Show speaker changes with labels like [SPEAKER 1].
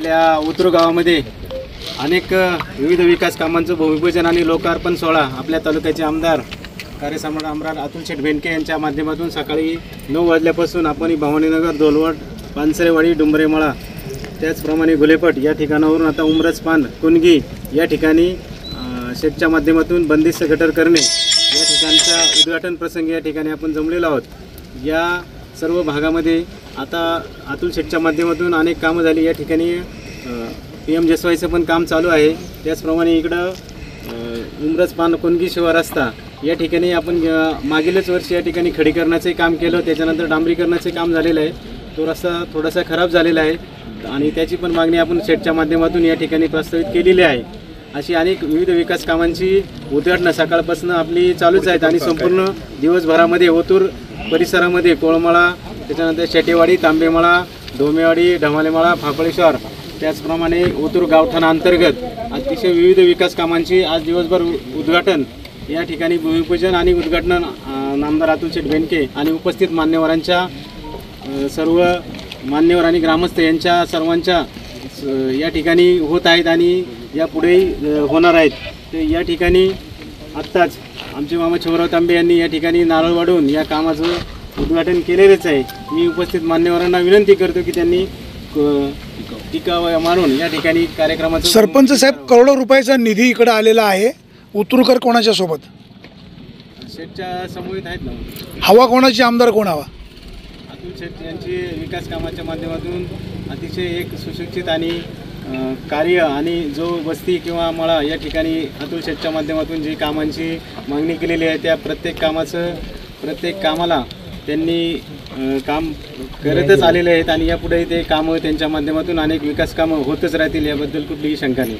[SPEAKER 1] आपल्या उतरू गावामध्ये अनेक विविध विकास कामांचं भूमिपूजन आणि लोकार्पण सोहळा आपल्या तालुक्याचे आमदार कार्यसम्राट आमदार अतुल शेठ बेनके यांच्या माध्यमातून सकाळी 9 वाजल्यापासून आपण भवानीनगर, धोलवड, पानसरेवाडी, डुंबरेमळा त्याचप्रमाणे गुलेपट या ठिकाणावरून आता उमरजपान, कुणगी या ठिकाणी शेतच्या माध्यमातून बंदिस्त गटर करणे या ठिकाणचा उद्घाटन प्रसंगी या ठिकाणी आपण जमलेलो आहोत। या सर्व भागामध्ये आता अतुल शेठच्या माध्यमातून अनेक कामं झाली। या ठिकाणी PM-JSYचं पण काम चालू आहे। त्याचप्रमाणे इकडं उमरजपान, कुणगी शिवार रस्ता या ठिकाणी आपण मागीलच वर्षी या ठिकाणी खडीकरणाचे काम केलं, त्याच्यानंतर डांबरीकरणाचे काम झालेलं आहे। तो रस्ता थोडासा खराब झालेला आहे आणि त्याची पण मागणी आपण शेठच्या माध्यमातून या ठिकाणी प्रस्तावित केलेली आहे। अशी अनेक विविध विकास कामांची उद्घाटनं सकाळपासून आपली चालूच आहेत आणि संपूर्ण दिवसभरामध्ये ओतूर परिसरामध्ये कोळमळा, त्याच्यानंतर शेटेवाडी, तांबेमळा, डोमेवाडी, ढमालेमळा, फाफळेश्वर त्याचप्रमाणे ओतूर गावठाणा अंतर्गत अतिशय विविध विकास कामांची आज दिवसभर उद्घाटन या ठिकाणी भूमिपूजन आणि उद्घाटन आमदार अतुल शेठ बेनके आणि उपस्थित मान्यवरांच्या सर्व मान्यवर आणि ग्रामस्थ यांच्या सर्वांच्या या ठिकाणी होत आहेत आणि यापुढेही होणार आहेत। ते या ठिकाणी आत्ताच आमचे मामा शिवराव तांबे यांनी या ठिकाणी नारळ वाढवून या कामाचं उद्घाटन केलेलेच आहे। मी उपस्थित मान्यवरांना विनंती करतो की त्यांनी टीका मानून या ठिकाणी कार्यक्रमाचं
[SPEAKER 2] सरपंच साहेब करोडो रुपयाचा निधी इकडे आलेला आहे। उतरूकर कोणाच्या सोबत?
[SPEAKER 1] शेठच्या समूहित आहेत ना।
[SPEAKER 2] हवा कोणाची, आमदार कोण हवा?
[SPEAKER 1] अतुल शेठ यांची विकास कामाच्या माध्यमातून अतिशय एक सुशिक्षित आणि कार्य आणि जो वस्ती किंवा मळा या ठिकाणी अतुल शेठच्या माध्यमातून जी कामांची मागणी केलेली आहे त्या प्रत्येक कामाला त्यांनी काम करतच आलेले आहेत आणि यापुढे ते कामं त्यांच्या माध्यमातून अनेक विकास कामं होतच राहतील याबद्दल कुठलीही शंका नाही।